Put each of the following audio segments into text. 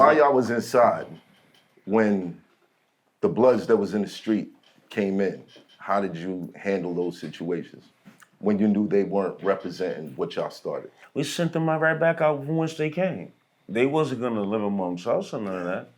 while y'all was inside, when the Bloods that was in the street came in, how did you handle those situations when you knew they weren't representing what y'all started? We sent them right back out from whence they came. They wasn't gonna live amongst us or none of that.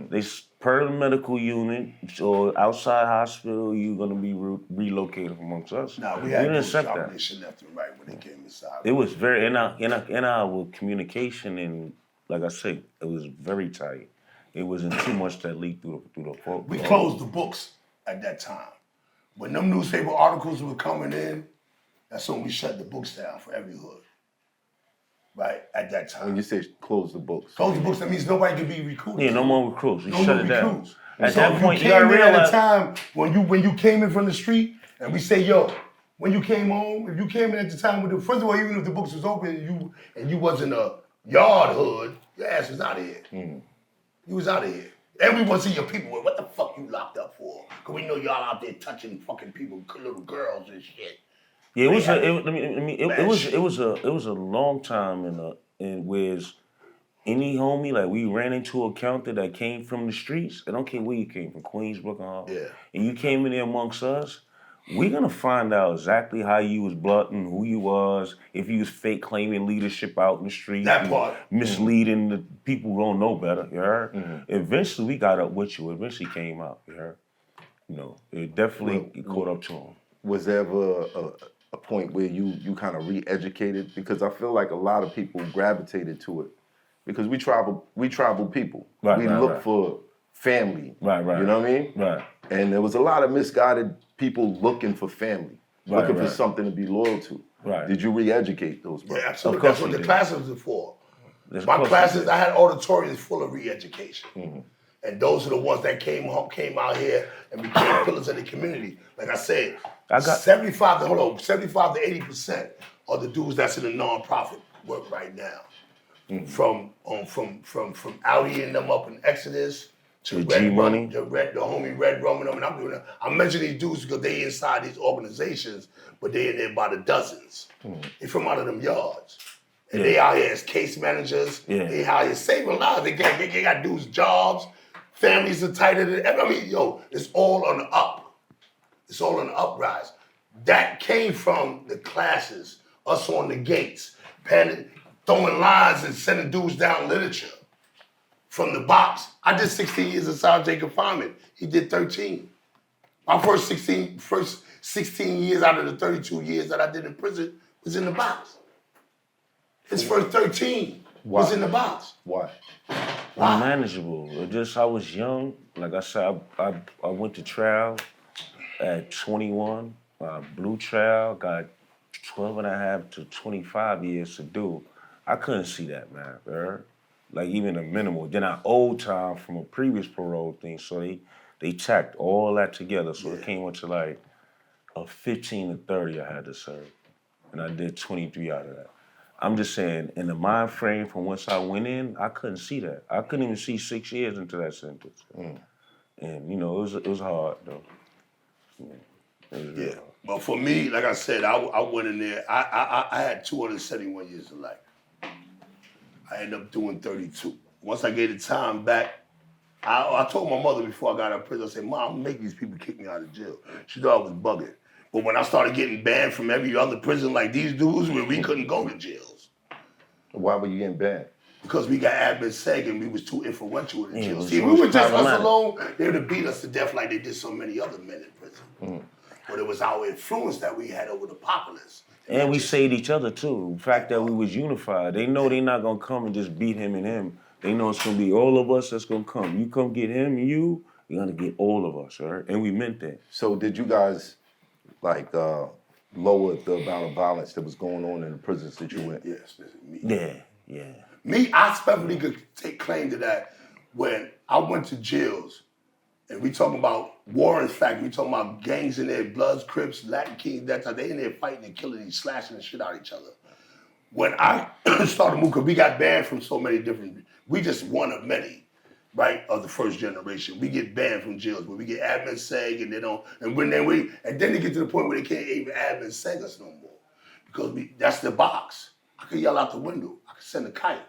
They per the medical unit or outside hospital, you're gonna be relocated amongst us. Nah, we didn't accept that. left and right when they came inside. It was very in our communication, and like I said, it was very tight. It wasn't too much that leaked through the phone. We closed the books at that time. When them newspaper articles were coming in, that's when we shut the books down for every hood. Right, at that time. When you say close the books. Close the books, that means nobody can be recruited. Yeah, no more recruits. We shut it down. At so that point, you gotta realize at a time when you came in from the street and we say, yo, when you came home, if you came in at the time with the, first of all, even if the books was open and you wasn't a yard hood, your ass was out of here. You was out of here. And we want to see your people. What the fuck you locked up for? Because we know y'all out there touching fucking people, little girls and shit. Yeah, it was a long time in where's any homie, like we ran into a counter that came from the streets. I don't care where you came from, Queens, Brooklyn, Harlem. Yeah. And you came in there amongst us. We're gonna find out exactly how you was blunting, who you was, if you was fake claiming leadership out in the street. That part. Misleading the people who don't know better, you heard? Eventually we got up with you. Eventually came out, you heard? You know, it definitely caught up to him. Was there ever a point where you kind of re-educated? Because I feel like a lot of people gravitated to it. Because we tribal people. We look for family. Right. You know what I mean? Right. And there was a lot of misguided people looking for family, looking for something to be loyal to. Right. Did you re-educate those brothers? Yeah, absolutely. That's what the classes are for. My classes, I had auditoriums full of re-education. And those are the ones that came out here and became pillars of the community. Like I said, 75 to 80% of the dudes that's in the nonprofit work right now. From Audi and them up in Exodus to Red Money, the homie Red Rum and them. And I'm mentioning these dudes because they inside these organizations, but they in there by the dozens. They from out of them yards. And they out here as case managers. They out here saving lives. They got dudes jobs. Families are tighter than ever. I mean, yo, it's all on the up. It's all on the uprise. That came from the classes, us on the gates, throwing lines and sending dudes down literature from the box. I did 16 years inside J. Confinement. He did 13. My first 16 years out of the 32 years that I did in prison was in the box. His first 13 was in the box. Why? Unmanageable. I was young. Like I said, I went to trial at 21. Blue trial, got 12 and a half to 25 years to do. I couldn't see that, man, bro. Like even a minimal. Then I old time from a previous parole thing, so they tacked all that together. So it came up to like a 15 to 30 I had to serve. And I did 23 out of that. I'm just saying, in the mind frame from once I went in, I couldn't see that. I couldn't even see 6 years into that sentence. And you know, it was hard though. Yeah. But for me, like I said, I went in there, I had 271 years of life. I ended up doing 32. Once I gave the time back, I told my mother before I got out of prison, I said, Mom, I'm gonna make these people kick me out of jail. She thought I was bugging. But when I started getting banned from every other prison like these dudes, where we couldn't go to jails. Why were you getting banned? Because we got admin seg and we was too influential in jail. See, if we were just us alone, they would have beat us to death like they did so many other men in prison. But it was our influence that we had over the populace. And we saved each other too. The fact that we was unified. They know they're not gonna come and just beat him and him. They know it's gonna be all of us that's gonna come. You come get him and you're gonna get all of us, right? And we meant that. So did you guys like lower the amount of violence that was going on in the prisons that you went? Yes, me. Yeah. Me, I especially could take claim to that when I went to jails and we talking about war in fact, we talking about gangs in there, Bloods, Crips, Latin Kings, that type. They in there fighting and killing and slashing the shit out of each other. When I started moving, because we got banned from so many different, we just one of many, right, of the first generation. We get banned from jails, but we get admin seg and they don't, and then they get to the point where they can't even admin seg us no more. Because that's the box. I could yell out the window. I could send a kite.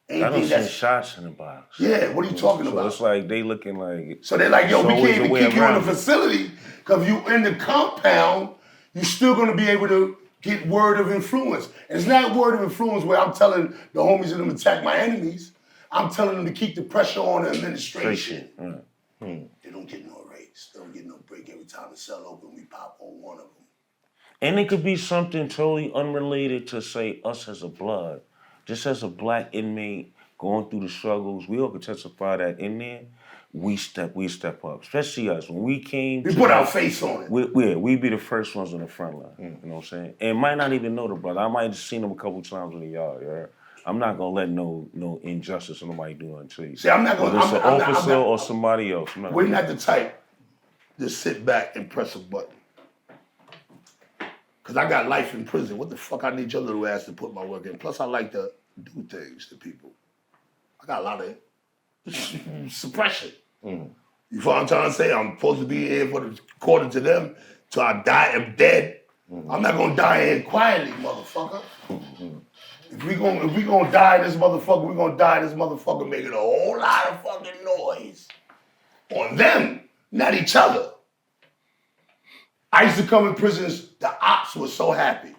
I don't see shots in the box. Yeah, what are you talking about? So it's like they looking like. So they're like, yo, we can't even kick you in the facility because you in the compound, you're still gonna be able to get word of influence. And it's not word of influence where I'm telling the homies of them attack my enemies. I'm telling them to keep the pressure on the administration. They don't get no raise. They don't get no break every time the cell open. We pop on one of them. And it could be something totally unrelated to, say, us as a blood. Just as a black inmate going through the struggles, we all could testify that in there, we step up. Especially us. When we came we put our face on it. We be the first ones on the front line. You know what I'm saying? And might not even know the brother. I might have seen him a couple times in the yard, yeah? I'm not gonna let no injustice or nobody do nothing to you. See, I'm not gonna. Whether it's an officer or somebody else. We're not the type to sit back and press a button. Cause I got life in prison. What the fuck I need your little ass to put my work in? Plus I like to do things to people. I got a lot of suppression. You know what I'm trying to say? I'm supposed to be here according to them, till I die, am dead. I'm not gonna die in quietly, motherfucker. If we gonna die in this motherfucker, we gonna die in this motherfucker making a whole lot of fucking noise on them, not each other. I used to come in prisons, the ops were so happy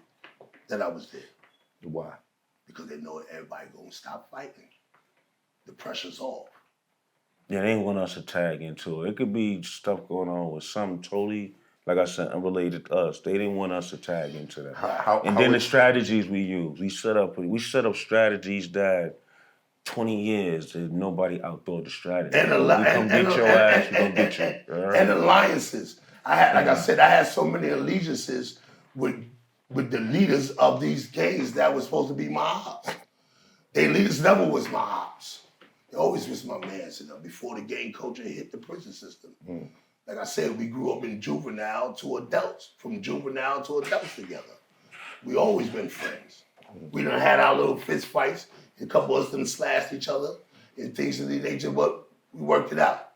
that I was there. Why? Because they know everybody gonna stop fighting. The pressure's off. Yeah, they ain't want us to tag into it. It could be stuff going on with something totally, like I said, unrelated to us. They didn't want us to tag into that. The strategies we use, we set up strategies that 20 years that nobody outthought the strategy. And alliances. I had so many allegiances with the leaders of these gangs that was supposed to be my ops. Their leaders never was my ops. They always was my man, before the gang culture hit the prison system. Like I said, we grew up in juvenile to adults, from juvenile to adults together. We always been friends. We done had our little fist fights. A couple of us done slashed each other and things of the nature, but we worked it out.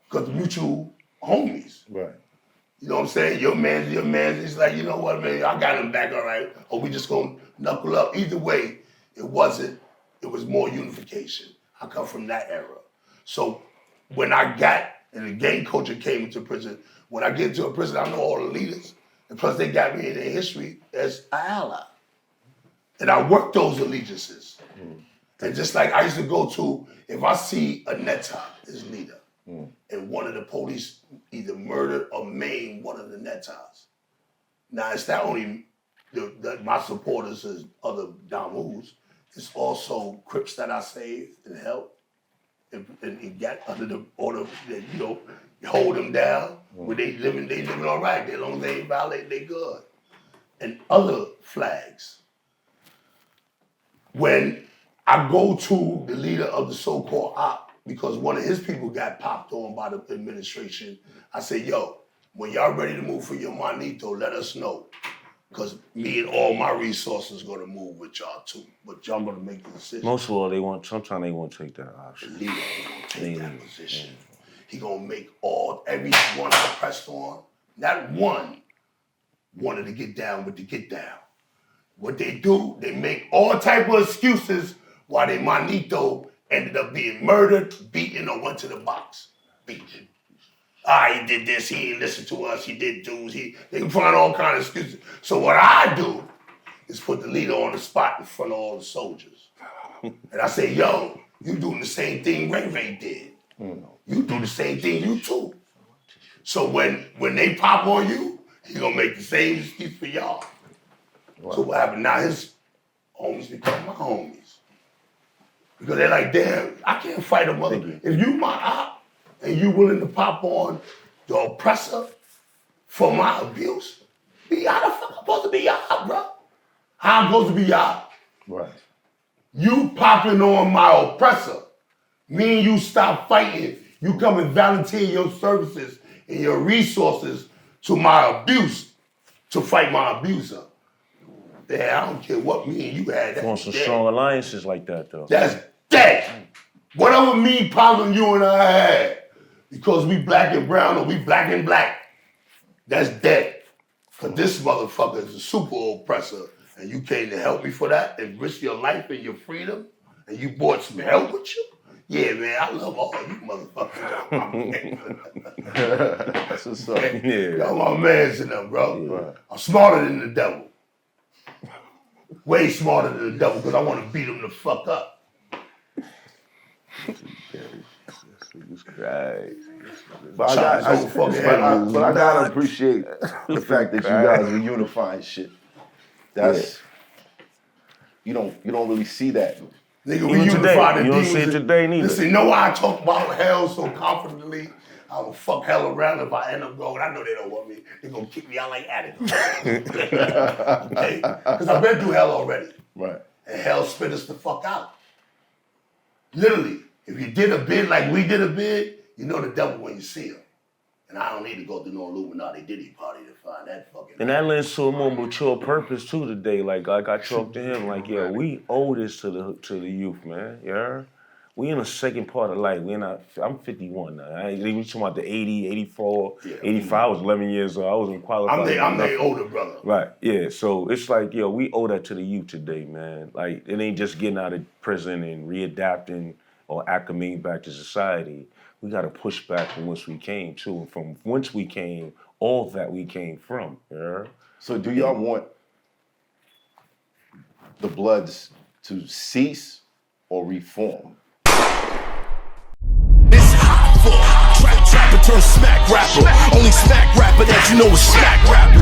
Because mutual homies. Right. You know what I'm saying? Your man's, it's like, you know what, man, I got him back, all right. Or we just gonna knuckle up. Either way, it was more unification. I come from that era. So when I got, and the gang culture came into prison, when I get into a prison, I know all the leaders. And plus they got me in their history as an ally. And I worked those allegiances. And just like I used to go to, if I see a Netas as leader, and one of the police either murdered or maimed one of the Netas. Now it's not only my supporters as other Damus, it's also Crips that I saved and helped and got under the order that, you hold them down. Where they living all right. As long as they ain't violate, they good. And other flags. When I go to the leader of the so-called op, because one of his people got popped on by the administration, I said, yo, when y'all ready to move for your manito, let us know. Because me and all my resources gonna move with y'all too. But y'all gonna make the decision. Most of all, sometimes they won't take that option. The leader gonna take that position. He gonna make everyone I pressed on, not one wanted to get down with the get down. What they do, they make all type of excuses why they manito ended up being murdered, beaten, or went to the box. Beaten. He did this, he didn't listen to us, he did dudes, they can find all kinds of excuses. So what I do is put the leader on the spot in front of all the soldiers. And I say, yo, you doing the same thing Ray did. You do the same thing, you too. So when they pop on you, he gonna make the same excuse for y'all. Wow. So what happened? Now his homies become my homies. Because they're like, damn, I can't fight a mother. If you my op and you willing to pop on the oppressor for my abuse, how the fuck I'm supposed to be your op, bro? How I'm supposed to be your op? Right. You popping on my oppressor. Me and you stop fighting. You come and volunteer your services and your resources to my abuse to fight my abuser. Yeah, I don't care what me and you had. Want some strong alliances like that, though. That's dead. Whatever me, problem you and I had, because we black and brown or we black and black, that's dead. Because this motherfucker is a super oppressor, and you came to help me for that and risk your life and your freedom and you brought some help with you? Yeah, man, I love all you motherfuckers. That's what's up. Y'all my mans in them, bro. Yeah. I'm smarter than the devil. Way smarter than the devil because I want to beat him the fuck up. But I gotta appreciate the fact that you guys are unifying shit. That's you don't really see that. Nigga, we unify the demons. You don't see it today neither. Listen, you know why I talk about hell so confidently? I will fuck hell around if I end up going. I know they don't want me. They're gonna kick me out like Adam. Okay? Because I've been through hell already. Right. And hell spit us the fuck out. Literally. If you did a bid like we did a bid, you know the devil when you see him. And I don't need to go through no Illuminati Diddy party to find that fucking. And that lends to a more mature purpose too today. Like I talked to him, like, yeah, we owe this to the youth, man. Yeah. We in the second part of life. I'm 51 now. I ain't even talking about the 80, 84, 85. I was 11 years old. I wasn't qualified. I'm the older brother. Right, yeah. So it's like, yo, we owe that to the youth today, man. Like, it ain't just getting out of prison and readapting or acclimating back to society. We got to push back from whence we came to, and from whence we came, all that we came from. Yeah? So do y'all want the Bloods to cease or reform? It's Hoffa, trapper turn smack rapper. Only smack rapper that you know is smack rapper.